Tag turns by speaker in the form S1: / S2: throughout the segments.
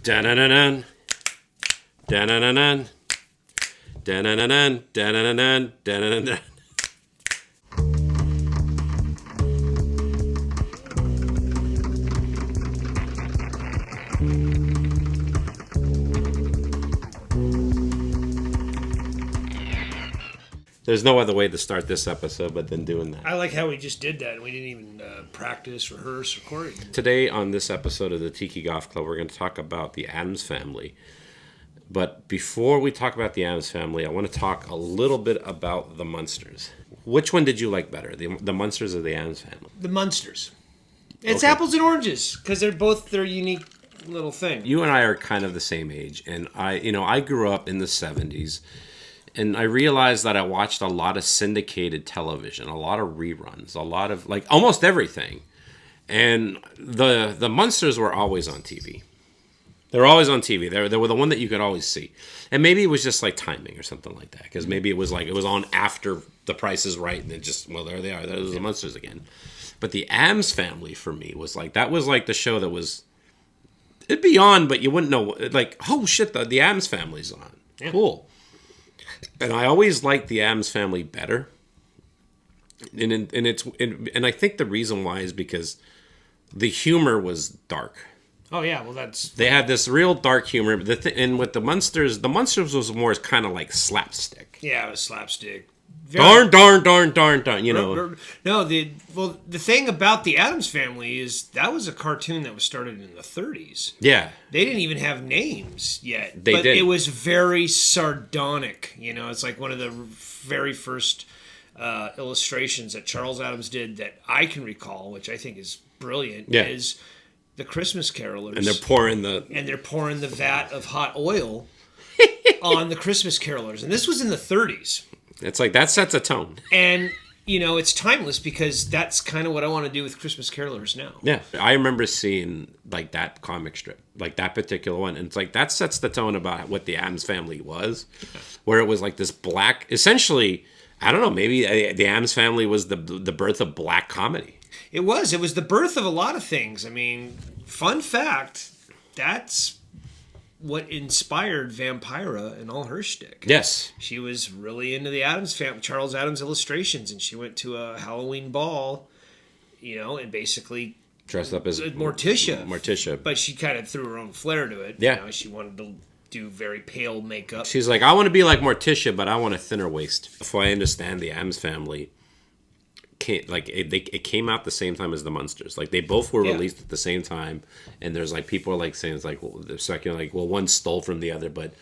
S1: Da-na-na-nan. Da-na-na-nan. Da-na-na-nan. Da-na-na-nan. Da-na-na-nan. There's no other way to start this episode but than doing that.
S2: I like how we just did that and we didn't even practice, rehearse, record it.
S1: Today on this episode of the Tiki Goth Club, we're going to talk about the Addams Family. But before we talk about the Addams Family, I want to talk a little bit about the Munsters. Which one did you like better, the Munsters or the Addams Family?
S2: The Munsters. It's
S1: Okay.
S2: apples and oranges because they're both their unique little thing.
S1: You and I are kind of the same age, and I grew up in the 70s. And I realized that I watched a lot of syndicated television, a lot of reruns, a lot of, like, almost everything. And the Munsters were always on TV. They were always on TV. They were the one that you could always see. And maybe it was just, like, timing or something like that. Because maybe it was, like, it was on after The Price is Right. And it just, well, there they are. There's the Munsters again. But the Addams Family, for me, was, like, that was, like, the show that was, it'd be on, but you wouldn't know, like, oh, shit, the Addams Family's on. Yeah. Cool. And I always liked the Addams Family better, and I think the reason why is because the humor was dark.
S2: Oh yeah, well that's
S1: they had this real dark humor. And with the Munsters was more kind of like slapstick.
S2: Yeah, it was slapstick.
S1: Darn, you know.
S2: No, the thing about the Addams Family is that was a cartoon that was started in the 30s.
S1: Yeah.
S2: They didn't even have names yet.
S1: They
S2: but
S1: did.
S2: It was very sardonic. You know, it's like one of the very first illustrations that Charles Addams did that I can recall, which I think is brilliant, is the Christmas Carolers.
S1: And they're pouring
S2: the vat of hot oil on the Christmas Carolers. And this was in the 30s.
S1: It's like that sets a tone.
S2: And, you know, it's timeless because that's kind of what I want to do with Christmas Carolers now.
S1: Yeah. I remember seeing, like, that comic strip, like that particular one. And it's like that sets the tone about what the Addams Family was, where it was like this black, essentially, I don't know, maybe the Addams Family was the birth of black comedy.
S2: It was the birth of a lot of things. I mean, fun fact, that's what inspired Vampira and all her shtick.
S1: Yes.
S2: She was really into the Addams Family, Charles Addams illustrations, and she went to a Halloween ball, you know, and basically
S1: dressed up as
S2: Morticia. But she kind of threw her own flair to it.
S1: Yeah.
S2: You know, she wanted to do very pale makeup.
S1: She's like, I want to be like Morticia, but I want a thinner waist. Before I understand the Addams Family, it came out the same time as the Munsters. Like, they both were released at the same time, and there's like people are like saying it's like, well, they're speculating like, well, one stole from the other, but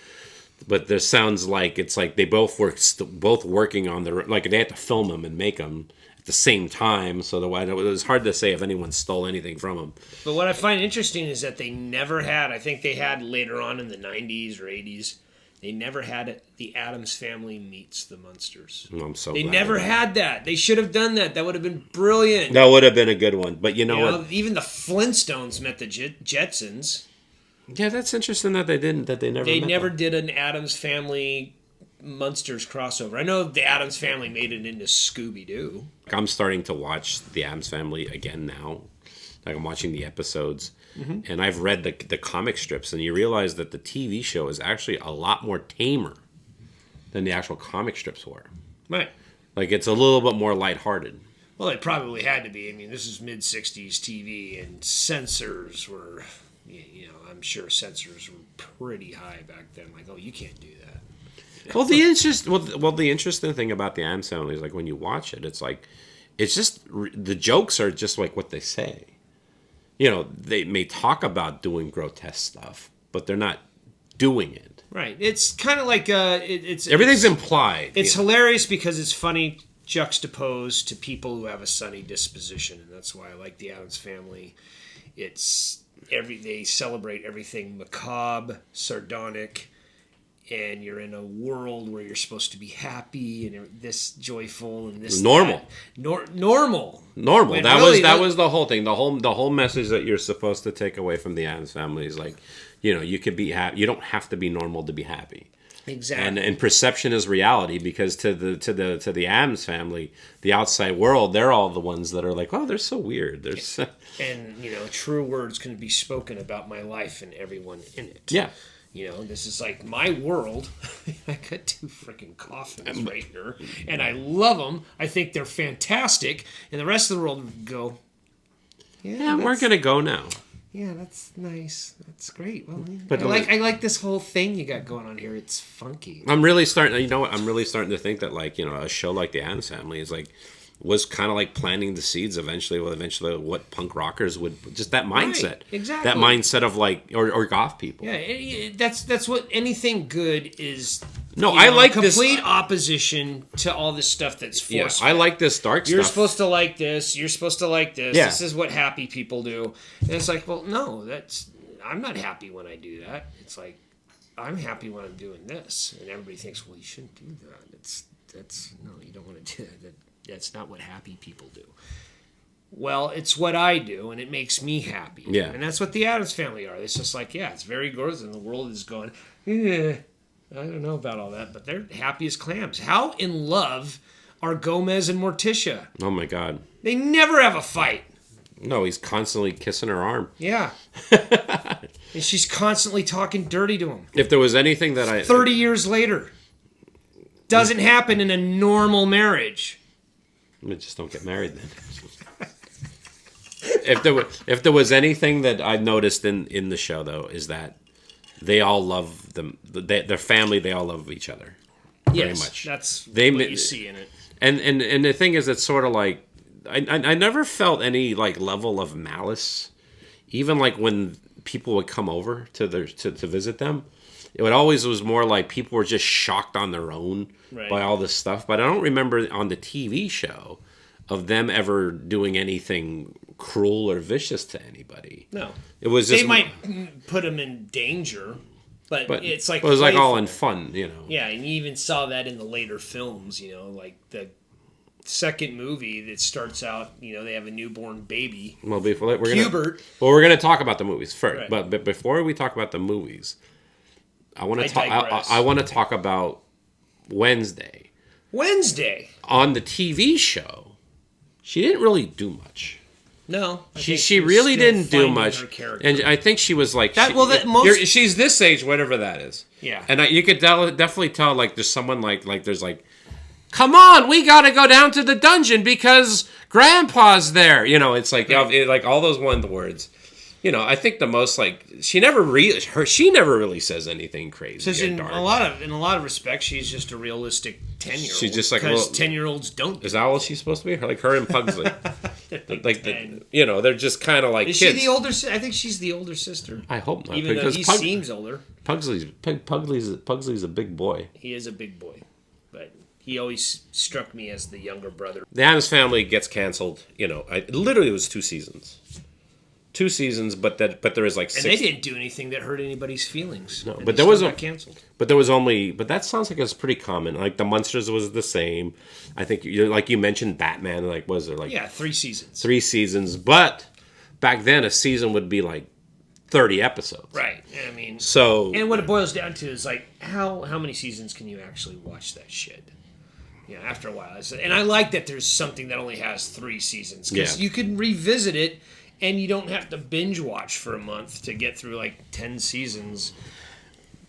S1: there sounds like it's like they both were both working on like they had to film them and make them at the same time. So it was hard to say if anyone stole anything from them.
S2: But what I find interesting is that they never had. I think they had later on in the 90s or 80s. They never had it. The Addams Family meets the Munsters.
S1: I'm so
S2: They
S1: glad
S2: never had that. They should have done that. That would have been brilliant.
S1: That would have been a good one. But you know what?
S2: Even the Flintstones met the Jetsons.
S1: Yeah, that's interesting that they didn't. That they never.
S2: They never did an Addams Family Munsters crossover. I know the Addams Family made it into Scooby Doo.
S1: I'm starting to watch the Addams Family again now. Like, I'm watching the episodes, and I've read the comic strips, and you realize that the TV show is actually a lot more tamer than the actual comic strips were.
S2: Right.
S1: Like, it's a little bit more lighthearted.
S2: Well, it probably had to be. I mean, this is mid-'60s TV, and censors were, you know, I'm sure censors were pretty high back then. Like, oh, you can't do that.
S1: Well, the interesting thing about the Addams Family is, like, when you watch it, it's like, it's just, the jokes are just like what they say. You know, they may talk about doing grotesque stuff, but they're not doing it.
S2: Right. It's kind of like
S1: everything's implied.
S2: It's hilarious because it's funny juxtaposed to people who have a sunny disposition, and that's why I like the Addams Family. They celebrate everything macabre, sardonic, and you're in a world where you're supposed to be happy and this joyful and this
S1: normal.
S2: Normal.
S1: That was the whole thing. The whole message that you're supposed to take away from the Addams Family is like, you know, you could be happy. You don't have to be normal to be happy.
S2: Exactly.
S1: And perception is reality, because to the Addams family, the outside world, they're all the ones that are like, oh, they're so weird. There's
S2: and true words can be spoken about my life and everyone in it.
S1: yeah.
S2: This is like my world. I got 2 freaking coffins right here, and I love them. I think they're fantastic, and the rest of the world would go,
S1: Yeah, we're gonna go now.
S2: Yeah, that's nice. That's great. Well,
S1: But
S2: I like this whole thing you got going on here. It's funky.
S1: I'm really starting. You know what? I'm really starting to think that, like, a show like the Addams Family was kind of like planting the seeds eventually what punk rockers would, just that mindset.
S2: Right, exactly.
S1: That mindset of like, or goth people.
S2: Yeah, that's what anything good is.
S1: No, I like
S2: complete
S1: this
S2: opposition to all this stuff that's forced.
S1: Yeah, I like this dark
S2: You're
S1: stuff.
S2: supposed to like this. You're supposed to like this.
S1: Yeah.
S2: This is what happy people do. And it's like, well, no, I'm not happy when I do that. It's like, I'm happy when I'm doing this. And everybody thinks, well, you shouldn't do that. No, you don't want to do that. That's not what happy people do. Well, it's what I do, and it makes me happy.
S1: Yeah.
S2: And that's what the Addams Family are. It's just like, yeah, it's very gross, and the world is going, I don't know about all that, but they're happy as clams. How in love are Gomez and Morticia?
S1: Oh my God.
S2: They never have a fight.
S1: No, he's constantly kissing her arm.
S2: Yeah. And she's constantly talking dirty to him.
S1: If there was anything that
S2: 30 years later. Doesn't happen in a normal marriage.
S1: Just don't get married then. If there was anything that I noticed in the show, though, is that they all love them. Their family, they all love each other.
S2: Yes,
S1: very much.
S2: That's what you see in it.
S1: And the thing is, it's sort of like I never felt any like level of malice, even like when people would come over to visit them. It was more like people were just shocked on their own by all this stuff. But I don't remember on the TV show of them ever doing anything cruel or vicious to anybody.
S2: No,
S1: it was just,
S2: they might put them in danger, but it's like
S1: it was like all in
S2: playful.
S1: fun,
S2: Yeah, and you even saw that in the later films. Like the second movie that starts out. They have a newborn baby.
S1: Well, we're
S2: Hubert.
S1: We're going to talk about the movies first,
S2: Right.
S1: but before we talk about the movies, I want to talk about Wednesday.
S2: Wednesday
S1: On the TV show, she didn't really do much.
S2: No,
S1: she really didn't do much, and I think she was like she's this age, whatever that is.
S2: Yeah,
S1: and you could definitely tell like there's someone like there's like, come on, we got to go down to the dungeon because Grandpa's there. It's like like all those one words. I think the most like she never really says anything crazy.
S2: In a lot of respects, she's just a realistic 10-year-old.
S1: She's just like
S2: because 10-year-olds don't.
S1: Is that all she's supposed to be? Like her and Pugsley, they're just kind of like
S2: Is
S1: kids.
S2: she the older? I think she's the older sister.
S1: I hope not,
S2: even though he seems older.
S1: Pugsley's a big boy.
S2: He is a big boy, but he always struck me as the younger brother.
S1: The Addams Family gets canceled. Literally it was 2 seasons. 2 seasons, but there is like 6.
S2: And they didn't do anything that hurt anybody's feelings.
S1: No, but there was
S2: canceled.
S1: But there was only. But that sounds like it's pretty common. Like the Munsters was the same. I think like you mentioned Batman. Like was there like
S2: 3 seasons?
S1: 3 seasons, but back then a season would be like 30 episodes.
S2: Right. I mean. And what it boils down to is like how many seasons can you actually watch that shit? After a while. And I like that there's something that only has 3 seasons because you can revisit it. And you don't have to binge watch for a month to get through like 10 seasons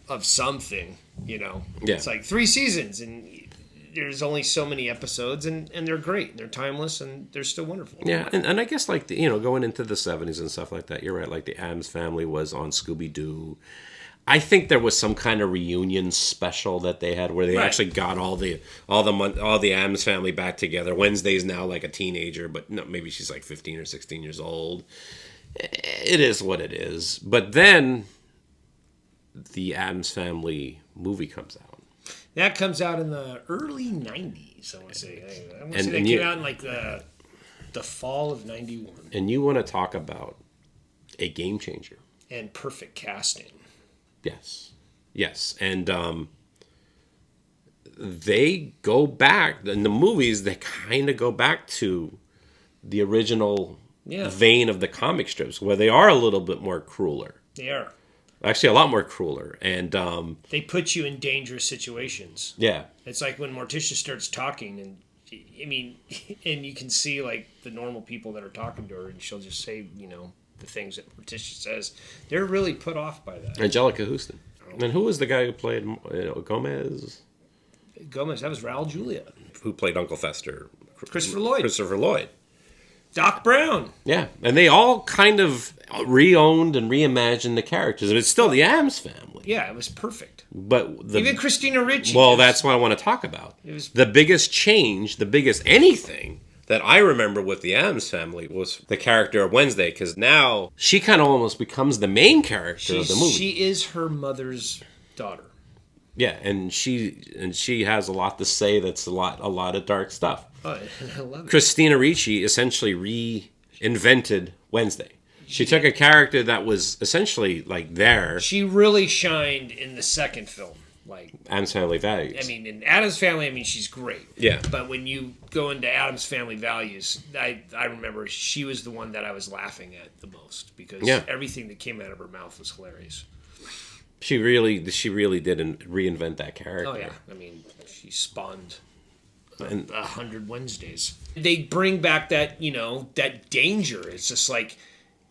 S2: of something, Yeah. It's like 3 seasons and there's only so many episodes and they're great. And they're timeless and they're still wonderful.
S1: Yeah, and I guess like, going into the 70s and stuff like that, you're right. Like the Addams Family was on Scooby-Doo. I think there was some kind of reunion special that they had where they actually got all the Addams Family back together. Wednesday's now like a teenager, but no, maybe she's like 15 or 16 years old. It is what it is. But then the Addams Family movie comes out.
S2: That comes out in the early 90s, I want to say. That came out in like the fall of 91.
S1: And you want to talk about a game changer.
S2: And perfect casting.
S1: Yes, and they go back in the movies. They kind of go back to the original vein of the comic strips, where they are a little bit more crueler.
S2: They are.
S1: Actually, a lot more crueler. And
S2: they put you in dangerous situations.
S1: Yeah.
S2: It's like when Morticia starts talking, and I mean, and you can see like the normal people that are talking to her, and she'll just say, the things that Morticia says. They're really put off by that.
S1: Angelica Houston. And who was the guy who played Gomez?
S2: Gomez, that was Raul Julia.
S1: Who played Uncle Fester?
S2: Christopher Lloyd.
S1: Christopher Lloyd.
S2: Doc Brown.
S1: Yeah, and they all kind of re-owned and reimagined the characters, and it's still the Addams Family.
S2: Yeah, it was perfect.
S1: But
S2: even Christina Ricci.
S1: Well, that's what I want to talk about. It was the biggest change, the biggest anything that I remember with the Addams Family was the character of Wednesday, because now she kind of almost becomes the main character of the movie.
S2: She is her mother's daughter.
S1: Yeah, and she has a lot to say. That's a lot of dark stuff.
S2: Oh, I love it.
S1: Christina Ricci essentially reinvented Wednesday. She took a character that was essentially like there.
S2: She really shined in the second film. Like
S1: Addams Family Values.
S2: I mean, in Addams Family, she's great.
S1: Yeah.
S2: But when you go into Addams Family Values, I remember she was the one that I was laughing at the most because everything that came out of her mouth was hilarious.
S1: She really did reinvent that character.
S2: Oh yeah, I mean, she spawned 100 Wednesdays. They bring back that that danger. It's just like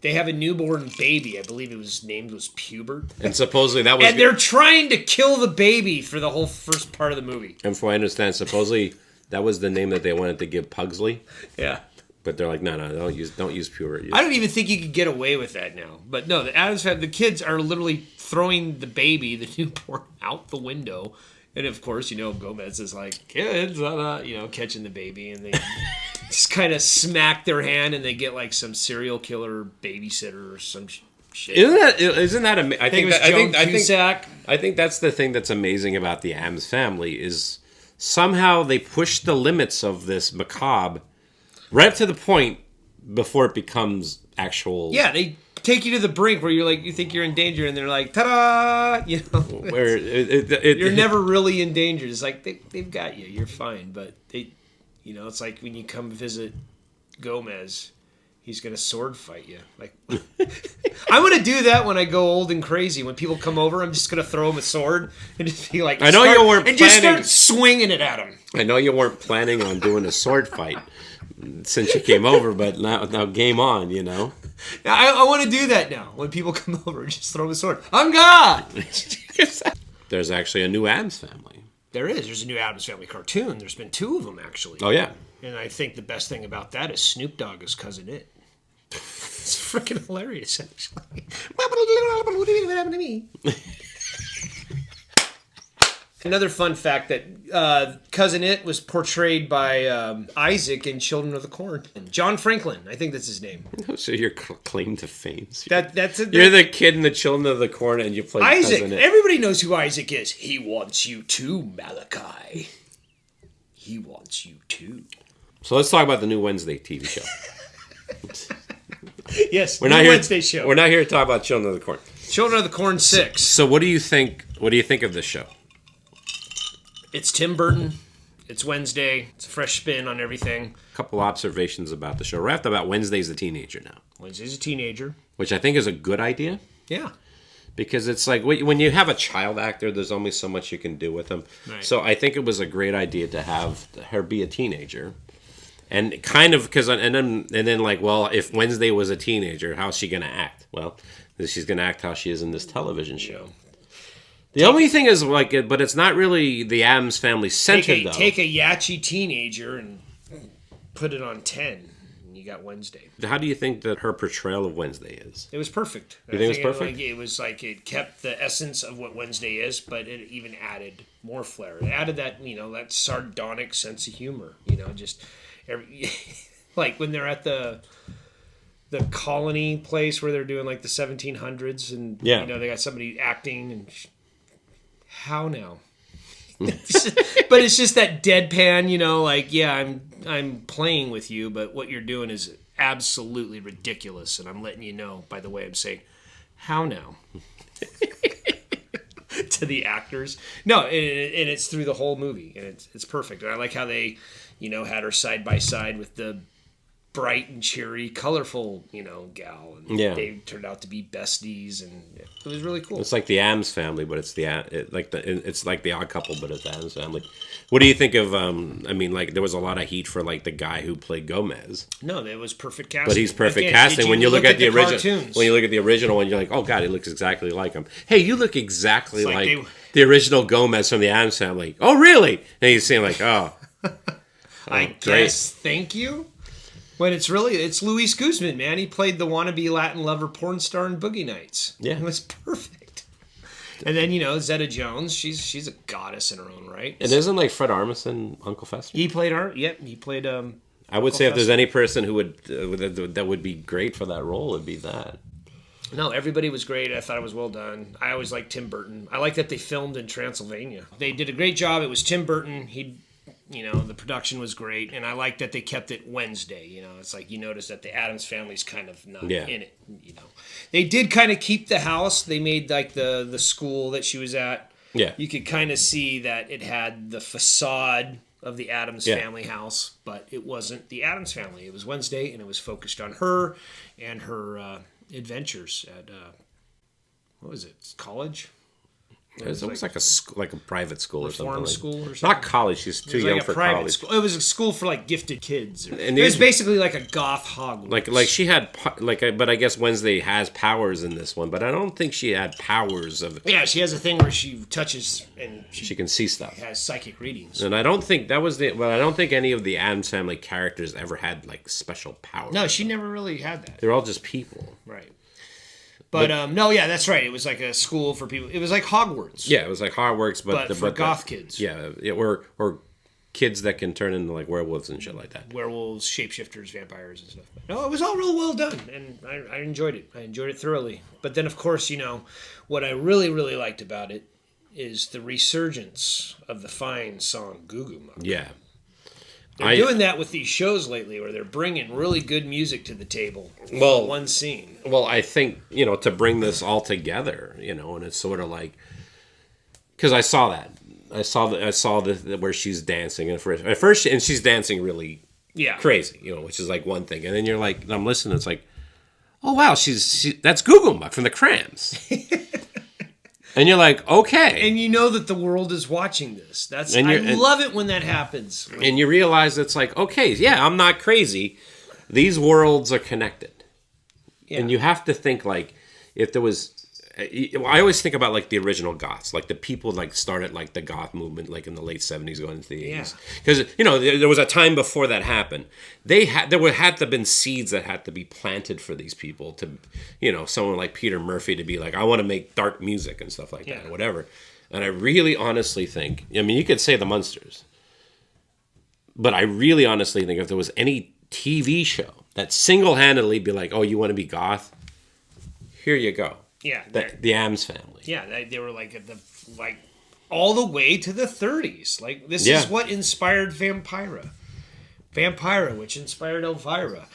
S2: they have a newborn baby. I believe his name was Pubert.
S1: And supposedly that was...
S2: And they're trying to kill the baby for the whole first part of the movie.
S1: And from what I understand, supposedly that was the name that they wanted to give Pugsley.
S2: Yeah.
S1: But they're like, no, don't use Pubert.
S2: I don't even think you could get away with that now. But no, the kids are literally throwing the baby, the newborn, out the window. And of course, Gomez is like, kids, catching the baby, and they just kind of smack their hand, and they get like some serial killer babysitter or some shit.
S1: Isn't that amazing?
S2: I think it was Joan Cusack.
S1: I think that's the thing that's amazing about the Addams Family is somehow they push the limits of this macabre right up to the point before it becomes actual.
S2: Yeah, they take you to the brink where you're like, you think you're in danger, and they're like, ta-da!
S1: Where
S2: you're never really in danger. It's like they've got you. You're fine, but it's like when you come visit Gomez, he's gonna sword fight you. Like, I'm gonna do that when I go old and crazy. When people come over, I'm just gonna throw them a sword and just be like, just start swinging it at them.
S1: I know you weren't planning on doing a sword fight since you came over, but now game on,
S2: I want to do that now. When people come over, just throw a sword. I'm God!
S1: There's actually a new Addams Family.
S2: There is. There's a new Addams Family cartoon. There's been 2 of them, actually.
S1: Oh, yeah.
S2: And I think the best thing about that is Snoop Dogg is Cousin It. It's freaking hilarious, actually. What happened to me? Another fun fact that Cousin It was portrayed by Isaac in Children of the Corn. John Franklin, I think that's his name.
S1: So your claim to fame.
S2: You're
S1: the kid in the Children of the Corn and you play
S2: Isaac.
S1: Cousin It.
S2: Everybody knows who Isaac is. He wants you too, Malachi. He wants you too.
S1: So let's talk about the new Wednesday TV show.
S2: Yes,
S1: Wednesday show. We're not here to talk about Children of the Corn.
S2: Children of the Corn 6.
S1: So what do you think? What do you think of this show?
S2: It's Tim Burton. It's Wednesday. It's a fresh spin on everything.
S1: A couple observations about the show. Right off the bat, Wednesday's a teenager now.
S2: Wednesday's a teenager.
S1: Which I think is a good idea.
S2: Yeah.
S1: Because it's like, when you have a child actor, there's only so much you can do with them. Right. So I think it was a great idea to have her be a teenager. And kind of, and then like, well, if Wednesday was a teenager, how's she going to act? Well, she's going to act how she is in this television show. The only thing is, like, but it's not really the Addams Family centered, though.
S2: Take a yatchy teenager and put it on 10, and you got Wednesday.
S1: How do you think that her portrayal of Wednesday is?
S2: It was perfect.
S1: You think it was perfect?
S2: It was like it kept the essence of what Wednesday is, but it even added more flair. It added that, that sardonic sense of humor. Just like when they're at the colony place where they're doing like the 1700s, and they got somebody acting and. How now? But it's just that deadpan, I'm playing with you, but what you're doing is absolutely ridiculous, and I'm letting you know by the way I'm saying, how now? To the actors. No, and it's through the whole movie, and it's perfect. And I like how they, had her side by side with the bright and cheery, colorful, gal. And they turned out to be besties, and it was really cool.
S1: It's like the Addams Family, but it's it's like the Odd Couple, but it's the Addams Family. What do you think of? There was a lot of heat for like the guy who played Gomez.
S2: No, that was perfect casting.
S1: But he's perfect casting. When you look at the original, when you look at the original one, you're like, oh god, he looks exactly like him. Hey, you look exactly like the original Gomez from the Addams Family. Oh, really? And he's saying like, oh,
S2: I guess. Thank you. When it's Luis Guzman, man. He played the wannabe Latin lover porn star in Boogie Nights. Yeah, it was perfect. And then Zeta Jones, she's a goddess in her own right.
S1: And isn't like Fred Armisen Uncle Fester?
S2: He played her. Yep, he played.
S1: I would say if there's any person who would that would be great for that role, it'd be that.
S2: No, everybody was great. I thought it was well done. I always liked Tim Burton. I like that they filmed in Transylvania. They did a great job. It was Tim Burton. The production was great, and I like that they kept it Wednesday. It's like you notice that the Addams Family's kind of not in it. They did kind of keep the house. They made like the school that she was at. Yeah, you could kind of see that it had the facade of the Addams Family house, but it wasn't the Addams Family. It was Wednesday, and it was focused on her and her adventures at what was it? College.
S1: It was almost like a school, like a private school or something.
S2: School or something.
S1: Not college. She's too young for college.
S2: School. It was a school for like gifted kids. It was basically like a goth Hogwarts.
S1: Like she had but I guess Wednesday has powers in this one. But I don't think she had powers of.
S2: Yeah, she has a thing where she touches and
S1: she can see stuff.
S2: Has psychic readings.
S1: And I don't think I don't think any of the Addams Family characters ever had like special powers.
S2: No, she never really had that.
S1: They're all just people.
S2: Right. But no, yeah, that's right. It was like a school for people. It was like Hogwarts.
S1: Yeah, it was like Hogwarts,
S2: but for goth kids.
S1: Yeah, or kids that can turn into like werewolves and shit like that.
S2: Werewolves, shapeshifters, vampires, and stuff. But no, it was all real well done, and I enjoyed it. I enjoyed it thoroughly. But then, of course, what I really, really liked about it is the resurgence of the fine song "Goo Goo Muck."
S1: Yeah.
S2: They're doing that with these shows lately, where they're bringing really good music to the table. Well, one scene.
S1: Well, I think to bring this all together, and it's sort of like because I saw that, I saw the where she's dancing at first, and she's dancing really crazy, which is like one thing, and then you're like, I'm listening, it's like, oh wow, that's Goo Goo Muck from the Cramps. And you're like, okay.
S2: And you know that the world is watching this. I love it when that happens.
S1: And you realize it's like, okay, yeah, I'm not crazy. These worlds are connected. Yeah. And you have to think like, if there was... I always think about like the original goths, like the people like started like the goth movement like in the late 70s going into the 80s. Because there was a time before that happened. There had to have been seeds that had to be planted for these people to, someone like Peter Murphy to be like, I want to make dark music and stuff like that or whatever. And I really honestly think, you could say the Munsters, but I really honestly think if there was any TV show that single-handedly be like, oh, you want to be goth? Here you go.
S2: Yeah,
S1: the Addams Family.
S2: Yeah, they were like all the way to the 30s. Like this is what inspired Vampira, which inspired Elvira.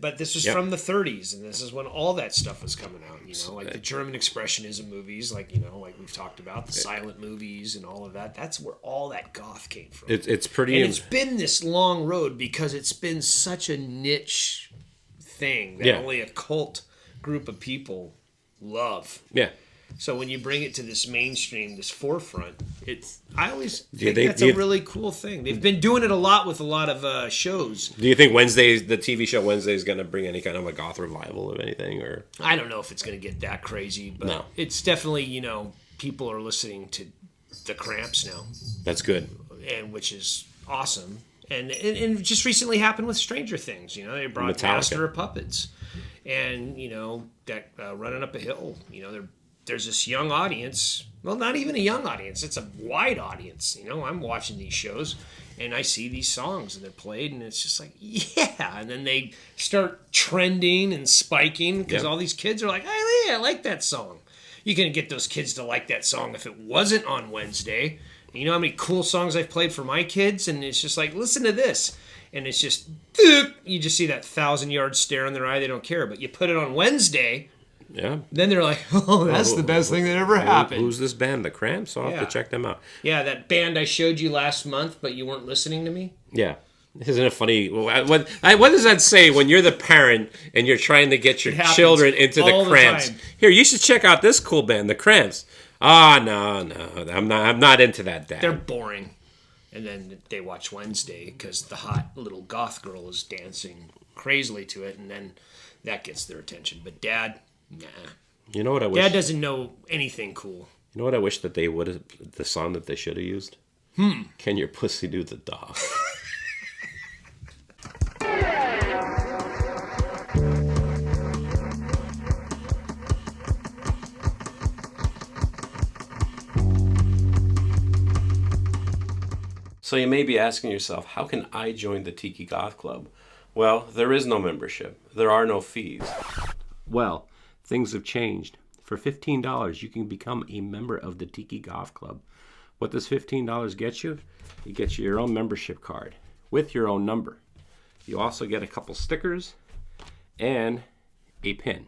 S2: But this was from the 30s, and this is when all that stuff was coming out. Like the German expressionism movies, like we've talked about the silent movies and all of that. That's where all that goth came from.
S1: It's pretty.
S2: And it's been this long road because it's been such a niche thing that only a cult group of people love. Yeah. So when you bring it to this mainstream, this forefront, I always think that's a really cool thing. They've been doing it a lot with a lot of shows.
S1: Do you think the TV show Wednesday is going to bring any kind of a goth revival of anything? Or
S2: I don't know if it's going to get that crazy, but it's definitely, people are listening to the Cramps now.
S1: That's good.
S2: And which is awesome. And it just recently happened with Stranger Things. They brought Master of Puppets. And, that Running Up a Hill, there's this young audience. Well, not even a young audience. It's a wide audience. I'm watching these shows and I see these songs and they're played and it's just like, yeah. And then they start trending and spiking because all these kids are like, hey, I like that song. You can get those kids to like that song if it wasn't on Wednesday. And you know how many cool songs I've played for my kids? And it's just like, listen to this. And it's just, you just see that 1,000-yard stare in their eye. They don't care. But you put it on Wednesday, then they're like, oh, that's the best thing that ever happened.
S1: Who's this band? The Cramps? I'll have to check them out.
S2: Yeah, that band I showed you last month, but you weren't listening to me.
S1: Yeah. Isn't it funny? What does that say when you're the parent and you're trying to get your children into the Cramps? Here, you should check out this cool band, the Cramps. No, I'm not into that, Dad.
S2: They're boring. And then they watch Wednesday because the hot little goth girl is dancing crazily to it, and then that gets their attention. But Dad, nah.
S1: You know what I wish?
S2: Dad doesn't know anything cool.
S1: You know what I wish that they would have, the song that they should have used? Can Your Pussy Do the Dog? So you may be asking yourself, how can I join the Tiki Goth Club? Well, there is no membership. There are no fees. Well, things have changed. For $15, you can become a member of the Tiki Goth Club. What does $15 get you? It gets you your own membership card with your own number. You also get a couple stickers and a pin.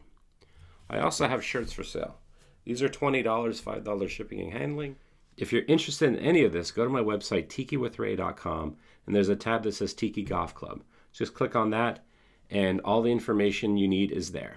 S1: I also have shirts for sale. These are $20, $5 shipping and handling. If you're interested in any of this, go to my website, tikiwithray.com, and there's a tab that says Tiki Goth Club. Just click on that, and all the information you need is there.